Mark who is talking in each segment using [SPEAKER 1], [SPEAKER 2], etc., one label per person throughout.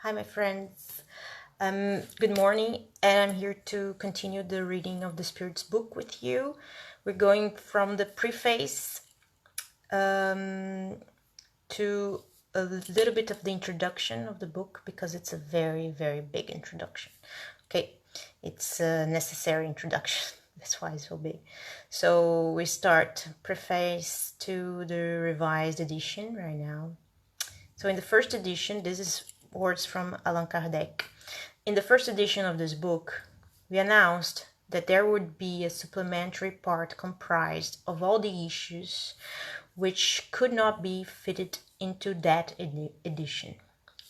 [SPEAKER 1] Hi, my friends. Good morning, and I'm here to continue the reading of the Spirit's book with you. We're going from the preface to a little bit of the introduction of the book because it's a very, very big introduction. Okay, it's a necessary introduction. That's why it's so big. So we start preface to the revised edition right now. So in the first edition, this is words from Allan Kardec. In the first edition of this book, we announced that there would be a supplementary part comprised of all the issues which could not be fitted into that edition,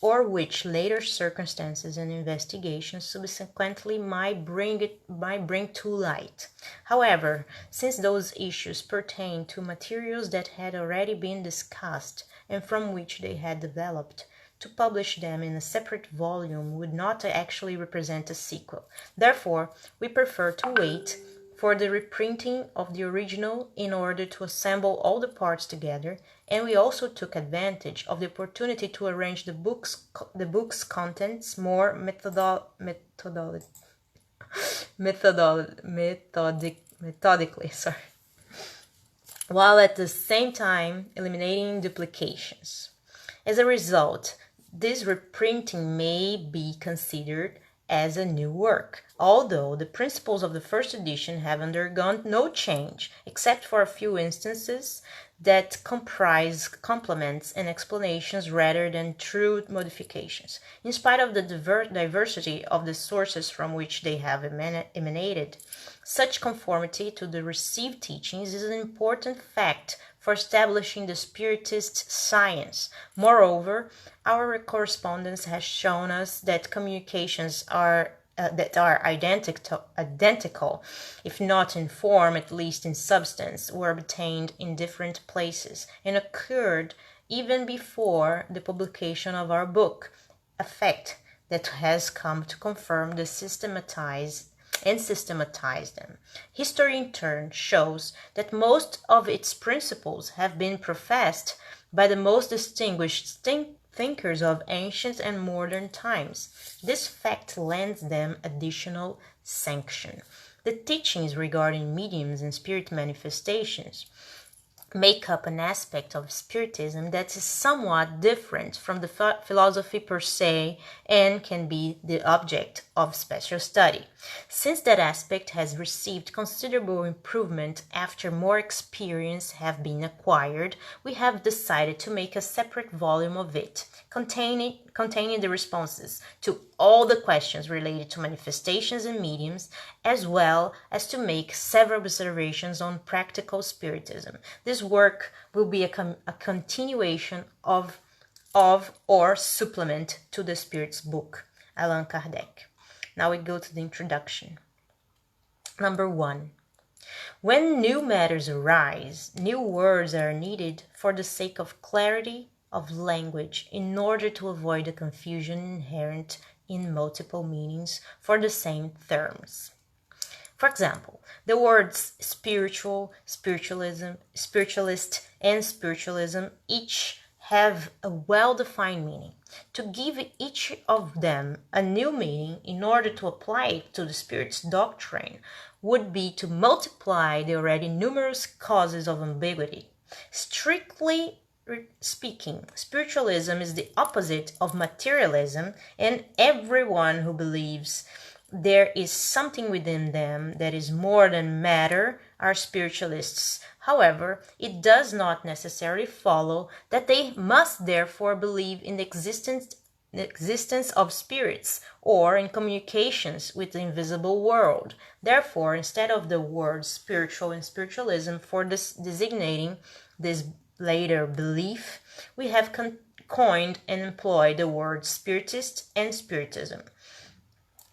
[SPEAKER 1] or which later circumstances and investigations subsequently might bring to light. However, since those issues pertain to materials that had already been discussed and from which they had developed, to publish them in a separate volume would not actually represent a sequel. Therefore, we prefer to wait for the reprinting of the original in order to assemble all the parts together, and we also took advantage of the opportunity to arrange the book's contents more methodically, while at the same time eliminating duplications. As a result, this reprinting may be considered as a new work, although the principles of the first edition have undergone no change, except for a few instances that comprise complements and explanations rather than true modifications. In spite of the diversity of the sources from which they have emanated, such conformity to the received teachings is an important fact for establishing the Spiritist science. Moreover, our correspondence has shown us that communications that are identical, if not in form, at least in substance, were obtained in different places and occurred even before the publication of our book, a fact that has come to confirm the systematize them. History, in turn, shows that most of its principles have been professed by the most distinguished thinkers of ancient and modern times. This fact lends them additional sanction. The teachings regarding mediums and spirit manifestations make up an aspect of Spiritism that is somewhat different from the philosophy per se and can be the object of special study. Since that aspect has received considerable improvement after more experience have been acquired, we have decided to make a separate volume of it, containing the responses to all the questions related to manifestations and mediums, as well as to make several observations on practical Spiritism. This work will be a continuation of or supplement to the Spirit's book, Allan Kardec. Now we go to the introduction. Number 1. When new matters arise, new words are needed for the sake of clarity of language in order to avoid the confusion inherent in multiple meanings for the same terms. For example, the words spiritual, spiritualism, spiritualist, and spiritualism each have a well-defined meaning. To give each of them a new meaning in order to apply it to the Spirit's doctrine would be to multiply the already numerous causes of ambiguity. Strictly speaking, spiritualism is the opposite of materialism, and everyone who believes there is something within them that is more than matter are spiritualists. However, it does not necessarily follow that they must therefore believe in the existence of spirits or in communications with the invisible world. Therefore, instead of the words spiritual and spiritualism for designating this later belief, we have coined and employed the words spiritist and spiritism.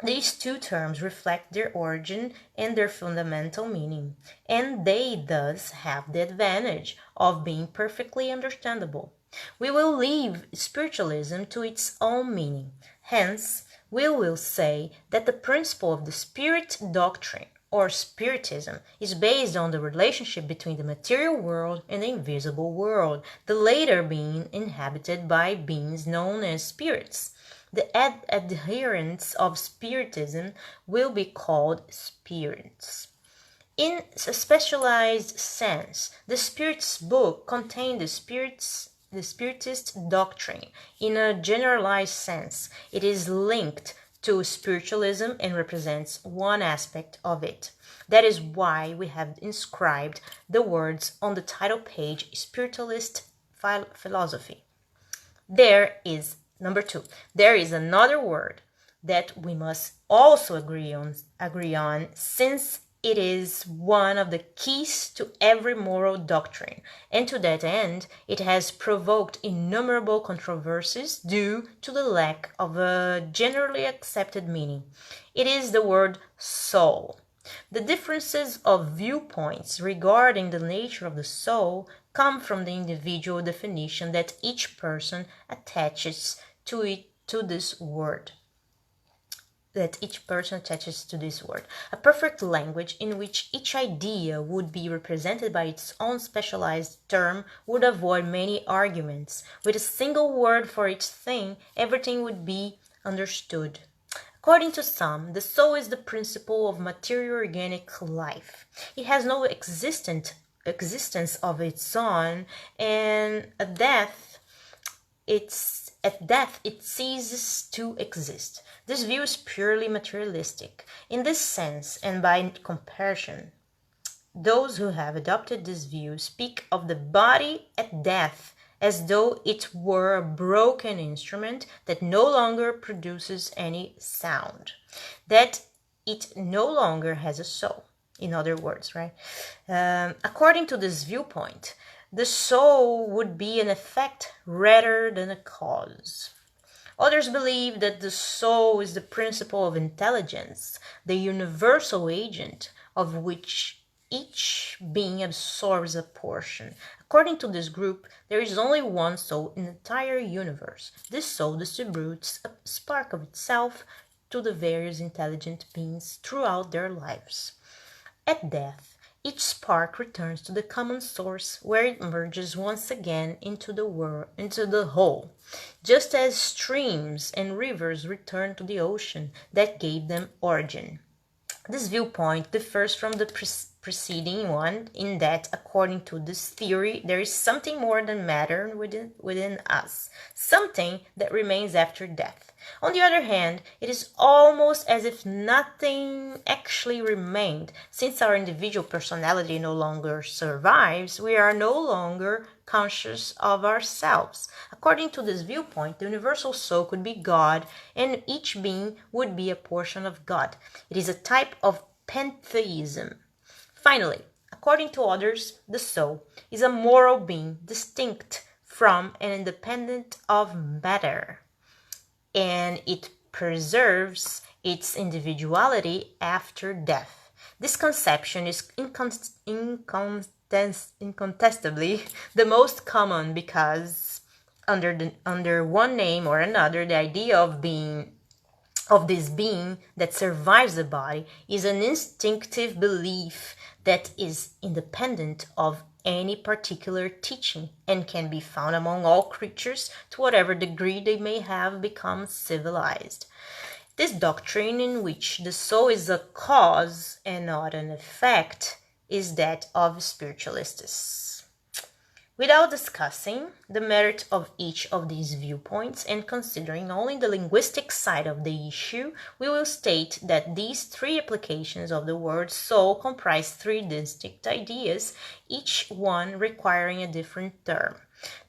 [SPEAKER 1] These two terms reflect their origin and their fundamental meaning, and they thus have the advantage of being perfectly understandable. We will leave spiritualism to its own meaning. Hence, we will say that the principle of the spirit doctrine, or spiritism, is based on the relationship between the material world and the invisible world, the latter being inhabited by beings known as spirits. The adherents of Spiritism will be called spirits. In a specialized sense, the Spiritist book contained the Spiritist doctrine. In a generalized sense, it is linked to spiritualism and represents one aspect of it. That is why we have inscribed the words on the title page, Spiritualist Philosophy. There is, number 2, there is another word that we must also agree on since it is one of the keys to every moral doctrine, and to that end it has provoked innumerable controversies due to the lack of a generally accepted meaning. It is the word soul. The differences of viewpoints regarding the nature of the soul come from the individual definition that each person attaches to this word. A perfect language in which each idea would be represented by its own specialized term would avoid many arguments. With a single word for each thing, everything would be understood. According to some, the soul is the principle of material organic life. It has no existence of its own, and at death it ceases to exist. This view is purely materialistic. In this sense, and by comparison, those who have adopted this view speak of the body at death as though it were a broken instrument that no longer produces any sound, that it no longer has a soul. In other words, right? According to this viewpoint, the soul would be an effect rather than a cause. Others believe that the soul is the principle of intelligence, the universal agent of which each being absorbs a portion. According to this group, there is only one soul in the entire universe. This soul distributes a spark of itself to the various intelligent beings throughout their lives. At death, each spark returns to the common source, where it merges once again into the whole, just as streams and rivers return to the ocean that gave them origin. This viewpoint differs from the preceding one in that, according to this theory, there is something more than matter within us, something that remains after death. On the other hand, it is almost as if nothing actually remained. Since our individual personality no longer survives, we are no longer conscious of ourselves. According to this viewpoint, the universal soul could be God, and each being would be a portion of God. It is a type of pantheism. Finally, according to others, the soul is a moral being distinct from and independent of matter, and it preserves its individuality after death. This conception is incontestably the most common because under one name or another, the idea of this being that survives the body is an instinctive belief that is independent of any particular teaching and can be found among all creatures to whatever degree they may have become civilized. This doctrine, in which the soul is a cause and not an effect, is that of spiritualists. Without discussing the merit of each of these viewpoints and considering only the linguistic side of the issue, we will state that these three applications of the word soul comprise three distinct ideas, each one requiring a different term.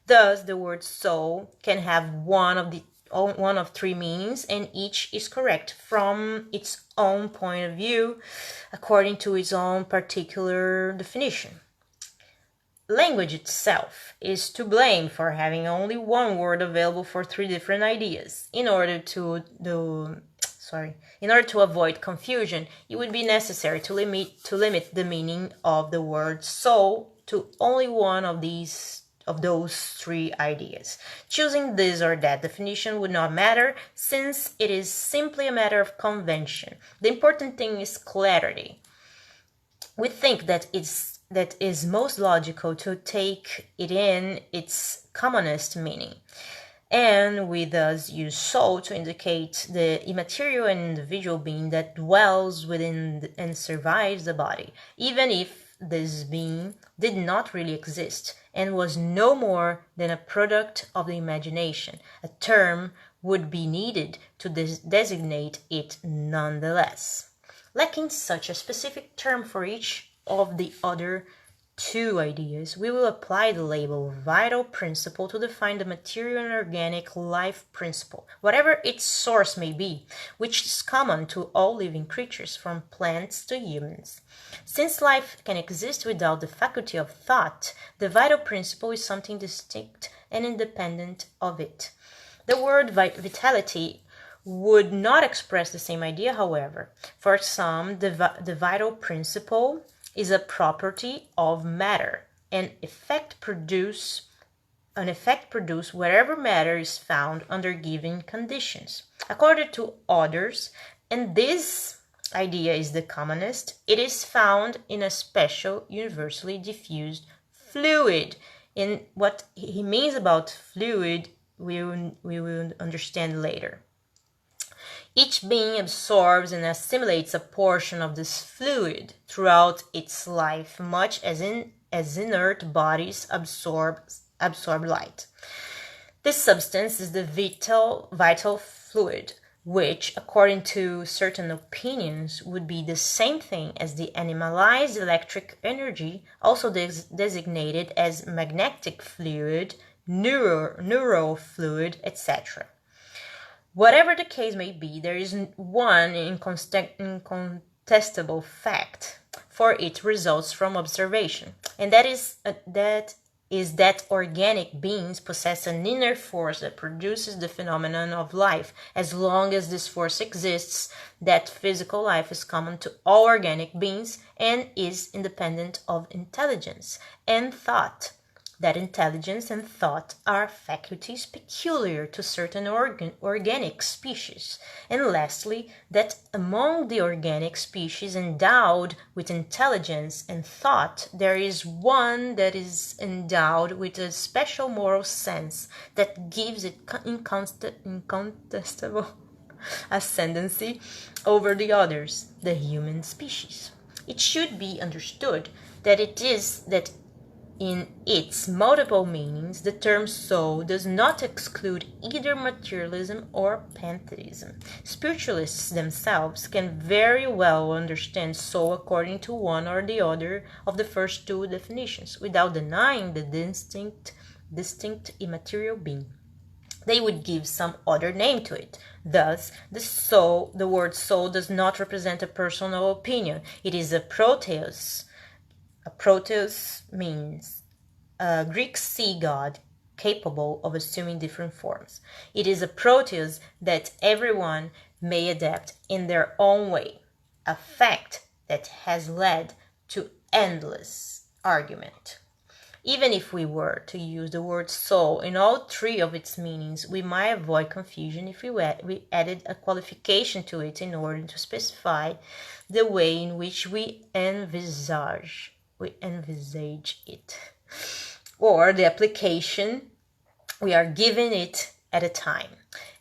[SPEAKER 1] Thus, the word soul can have one of three meanings, and each is correct from its own point of view, according to its own particular definition. Language itself is to blame for having only one word available for three different ideas. In order to avoid confusion, it would be necessary to limit the meaning of the word soul to only one of those three ideas. Choosing this or that definition would not matter, since it is simply a matter of convention. The important thing is clarity. We think that is most logical to take it in its commonest meaning. and we thus use soul to indicate the immaterial and individual being that dwells within and survives the body, even if this being did not really exist and was no more than a product of the imagination. A term would be needed to designate it nonetheless. Lacking such a specific term for each of the other two ideas, we will apply the label vital principle to define the material and organic life principle, whatever its source may be, which is common to all living creatures, from plants to humans. Since life can exist without the faculty of thought, the vital principle is something distinct and independent of it. The word vitality would not express the same idea, however. For some, the vital principle is a property of matter, an effect produced wherever matter is found under given conditions. According to others, and this idea is the commonest, it is found in a special, universally diffused fluid. In what he means about fluid, we will understand later. Each being absorbs and assimilates a portion of this fluid throughout its life, much as inert bodies absorb light. This substance is the vital fluid, which, according to certain opinions, would be the same thing as the animalized electric energy, also designated as magnetic fluid, neural fluid, etc. Whatever the case may be, there is one incontestable fact, for it results from observation, and that is that organic beings possess an inner force that produces the phenomenon of life. As long as this force exists, that physical life is common to all organic beings and is independent of intelligence and thought. That intelligence and thought are faculties peculiar to certain organic species. And lastly, that among the organic species endowed with intelligence and thought, there is one that is endowed with a special moral sense that gives it incontestable ascendancy over the others, the human species. It should be understood that in its multiple meanings, the term soul does not exclude either materialism or pantheism. Spiritualists themselves can very well understand soul according to one or the other of the first two definitions, without denying the distinct immaterial being. They would give some other name to it. Thus, the word soul does not represent a personal opinion. It is a proteus. A proteus means a Greek sea god capable of assuming different forms. It is a proteus that everyone may adapt in their own way, a fact that has led to endless argument. Even if we were to use the word soul in all three of its meanings, we might avoid confusion if we added a qualification to it in order to specify the way in which we envisage it, or the application we are giving it at a time.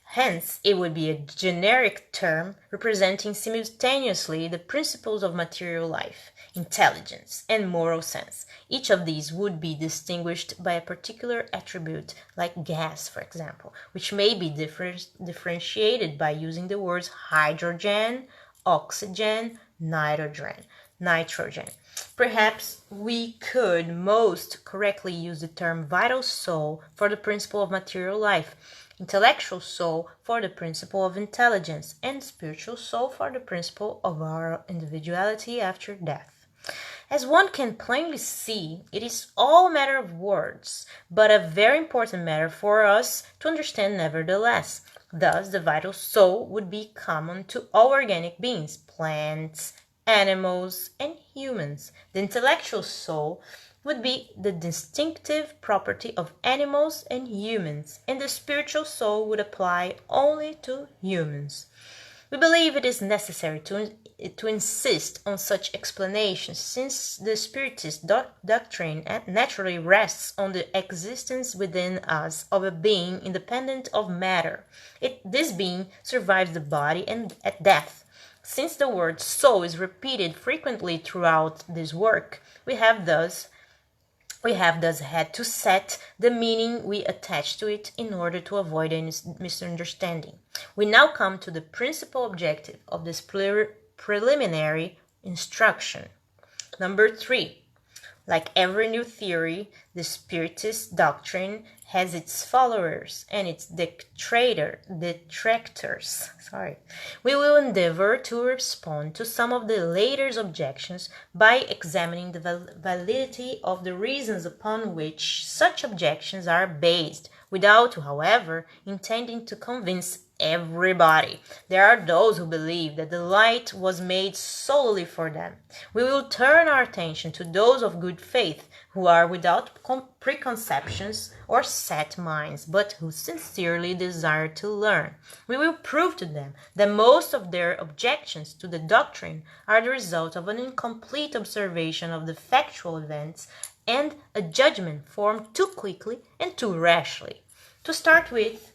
[SPEAKER 1] Hence, it would be a generic term representing simultaneously the principles of material life, intelligence, and moral sense. Each of these would be distinguished by a particular attribute, like gas, for example, which may be differentiated by using the words hydrogen, oxygen, nitrogen. Perhaps we could most correctly use the term vital soul for the principle of material life, intellectual soul for the principle of intelligence, and spiritual soul for the principle of our individuality after death. As one can plainly see, it is all a matter of words, but a very important matter for us to understand nevertheless. Thus, the vital soul would be common to all organic beings, plants, animals, and humans. The intellectual soul would be the distinctive property of animals and humans, and the spiritual soul would apply only to humans. We believe it is necessary to insist on such explanations, since the Spiritist doctrine naturally rests on the existence within us of a being independent of matter. This being survives the body and at death. Since the word soul is repeated frequently throughout this work, we have thus had to set the meaning we attach to it in order to avoid any misunderstanding. We now come to the principal objective of this preliminary instruction. Number 3. Like every new theory, the Spiritist doctrine has its followers and its detractors. We will endeavor to respond to some of the later objections by examining the validity of the reasons upon which such objections are based, without, however, intending to convince everybody. There are those who believe that the light was made solely for them. We will turn our attention to those of good faith who are without preconceptions or set minds, but who sincerely desire to learn. We will prove to them that most of their objections to the doctrine are the result of an incomplete observation of the factual events and a judgment formed too quickly and too rashly. To start with,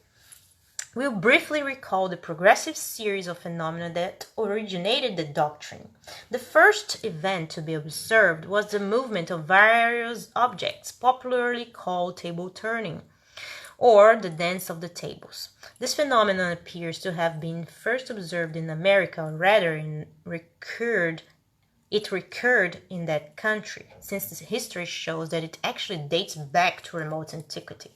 [SPEAKER 1] we'll briefly recall the progressive series of phenomena that originated the doctrine. The first event to be observed was the movement of various objects, popularly called table turning, or the dance of the tables. This phenomenon appears to have been first observed in America, or rather it recurred in that country, since the history shows that it actually dates back to remote antiquity,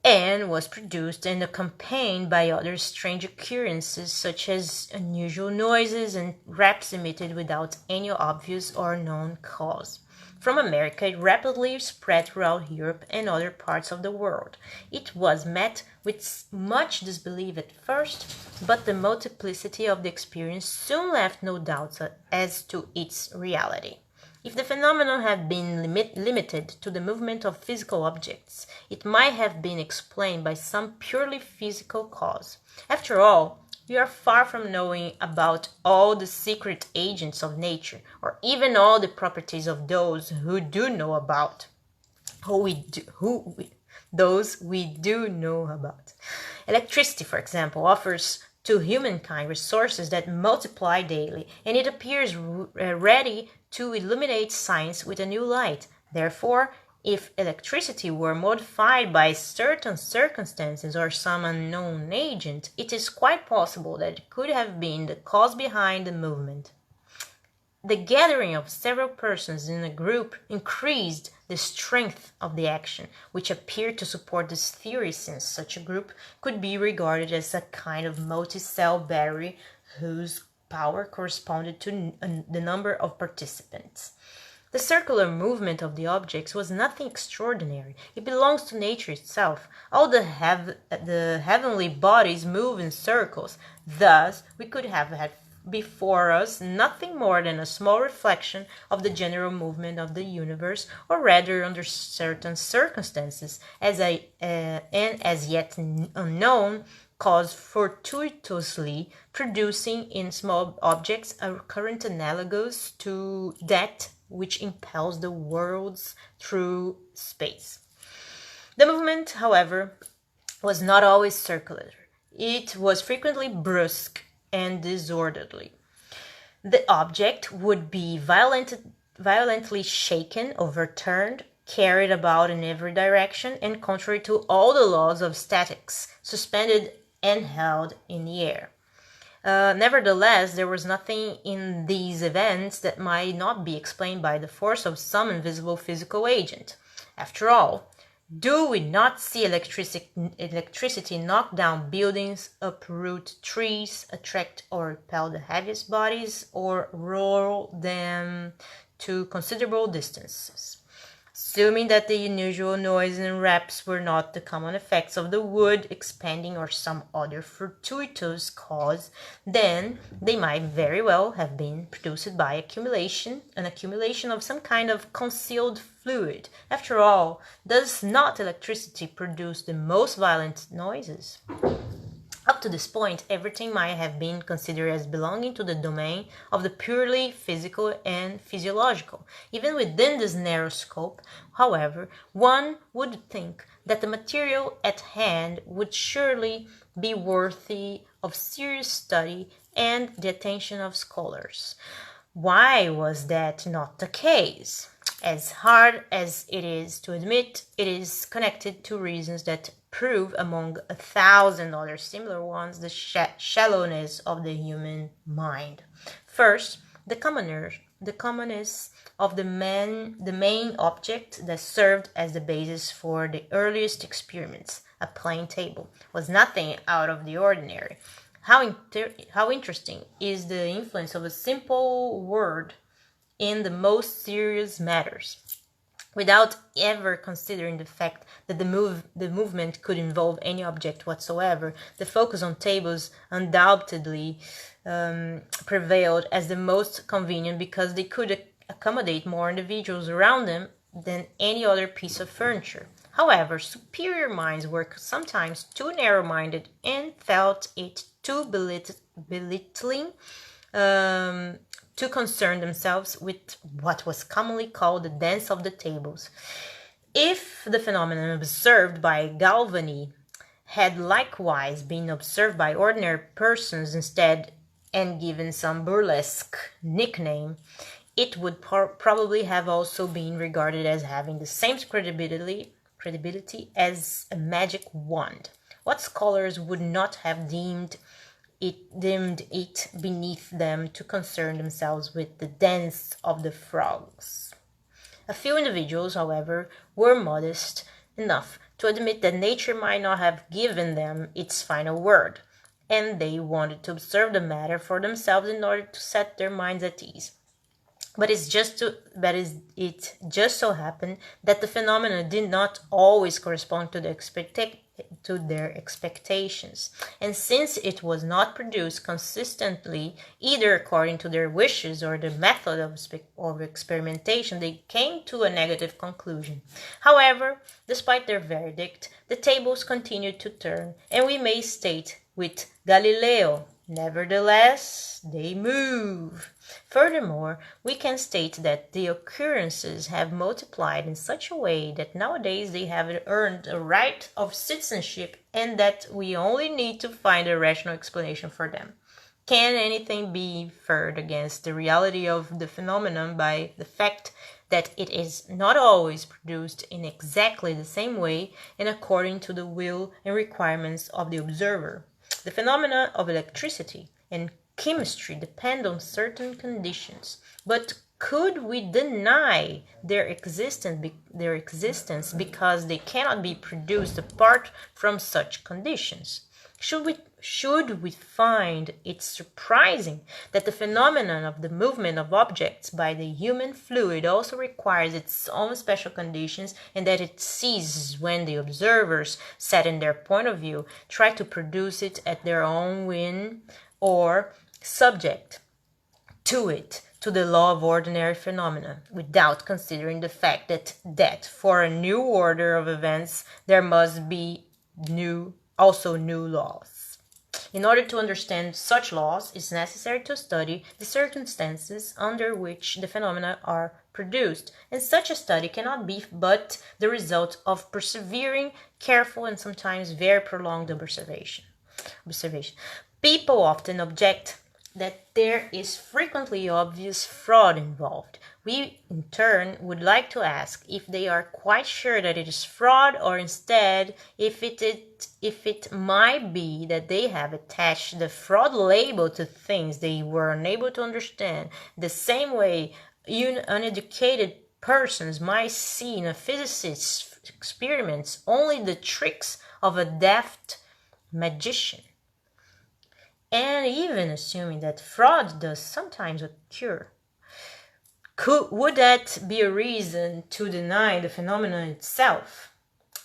[SPEAKER 1] and was produced and accompanied by other strange occurrences such as unusual noises and raps emitted without any obvious or known cause. From America, it rapidly spread throughout Europe and other parts of the world. It was met with much disbelief at first, but the multiplicity of the experience soon left no doubts as to its reality. If the phenomenon had been limited to the movement of physical objects, it might have been explained by some purely physical cause. After all, we are far from knowing about all the secret agents of nature, or even all the properties of those who do know about. Those we do know about. Electricity, for example, offers to humankind resources that multiply daily, and it appears ready to illuminate science with a new light. Therefore, if electricity were modified by certain circumstances or some unknown agent, it is quite possible that it could have been the cause behind the movement. The gathering of several persons in a group increased the strength of the action, which appeared to support this theory, since such a group could be regarded as a kind of multi-cell battery whose power corresponded to the number of participants. The circular movement of the objects was nothing extraordinary. It belongs to nature itself. All the heavenly bodies move in circles. Thus, we could have had before us nothing more than a small reflection of the general movement of the universe, or rather, under certain circumstances, and as yet unknown, cause fortuitously producing in small objects a current analogous to that which impels the worlds through space. The movement, however, was not always circular. It was frequently brusque and disorderly. The object would be violently shaken, overturned, carried about in every direction, and contrary to all the laws of statics, suspended and held in the air. Nevertheless, there was nothing in these events that might not be explained by the force of some invisible physical agent. After all, do we not see electricity knock down buildings, uproot trees, attract or repel the heaviest bodies, or roll them to considerable distances? Assuming that the unusual noise and raps were not the common effects of the wood expanding or some other fortuitous cause, then they might very well have been produced by an accumulation of some kind of concealed fluid. After all, does not electricity produce the most violent noises? Up to this point, everything might have been considered as belonging to the domain of the purely physical and physiological. Even within this narrow scope, however, one would think that the material at hand would surely be worthy of serious study and the attention of scholars. Why was that not the case? As hard as it is to admit, it is connected to reasons that prove, among 1,000 other similar ones, the shallowness of the human mind. First, the commonness of the main object that served as the basis for the earliest experiments, a plain table, was nothing out of the ordinary. How interesting is the influence of a simple word in the most serious matters, without ever considering the fact that the movement could involve any object whatsoever. The focus on tables undoubtedly prevailed as the most convenient because they could accommodate more individuals around them than any other piece of furniture. However, superior minds were sometimes too narrow-minded and felt it too belittling to concern themselves with what was commonly called the dance of the tables. If the phenomenon observed by Galvani had likewise been observed by ordinary persons instead and given some burlesque nickname, it would probably have also been regarded as having the same credibility as a magic wand. What scholars would not have deemed it beneath them to concern themselves with the dance of the frogs. A few individuals, however, were modest enough to admit that nature might not have given them its final word, and they wanted to observe the matter for themselves in order to set their minds at ease. But it just so happened that the phenomena did not always correspond to their expectations, and since it was not produced consistently, either according to their wishes or the method of experimentation, they came to a negative conclusion. However, despite their verdict, the tables continued to turn, and we may state with Galileo, nevertheless, they move. Furthermore, we can state that the occurrences have multiplied in such a way that nowadays they have earned a right of citizenship and that we only need to find a rational explanation for them. Can anything be inferred against the reality of the phenomenon by the fact that it is not always produced in exactly the same way and according to the will and requirements of the observer? The phenomena of electricity and chemistry depend on certain conditions, but could we deny their existence because they cannot be produced apart from such conditions? Should we find it surprising that the phenomenon of the movement of objects by the human fluid also requires its own special conditions, and that it ceases when the observers, set in their point of view, try to produce it at their own whim or subject to the law of ordinary phenomena, without considering the fact that for a new order of events there must be new laws. In order to understand such laws, it is necessary to study the circumstances under which the phenomena are produced, and such a study cannot be but the result of persevering, careful, and sometimes very prolonged observation. People often object that there is frequently obvious fraud involved. We, in turn, would like to ask if they are quite sure that it is fraud, or instead, if it might be that they have attached the fraud label to things they were unable to understand, the same way uneducated persons might see in a physicist's experiments only the tricks of a deft magician. And even assuming that fraud does sometimes occur, would that be a reason to deny the phenomenon itself?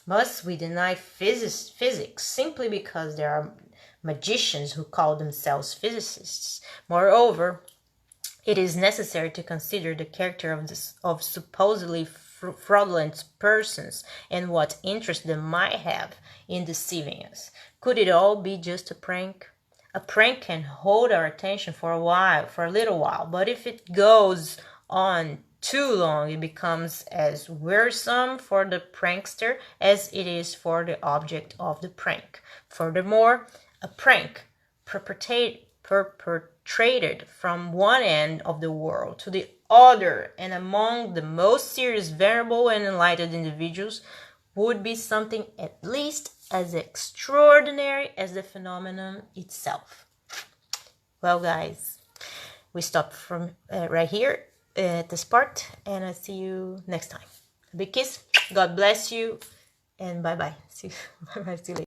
[SPEAKER 1] Must we deny physics simply because there are magicians who call themselves physicists? Moreover, it is necessary to consider the character of supposedly fraudulent persons and what interest they might have in deceiving us. Could it all be just a prank? A prank can hold our attention for a little while, but if it goes on too long, it becomes as wearisome for the prankster as it is for the object of the prank. Furthermore, a prank perpetrated from one end of the world to the other and among the most serious, venerable, and enlightened individuals would be something at least as extraordinary as the phenomenon itself. Well, guys, we stop from right here at this part, and I'll see you next time. A big kiss. God bless you, and bye-bye. See you later.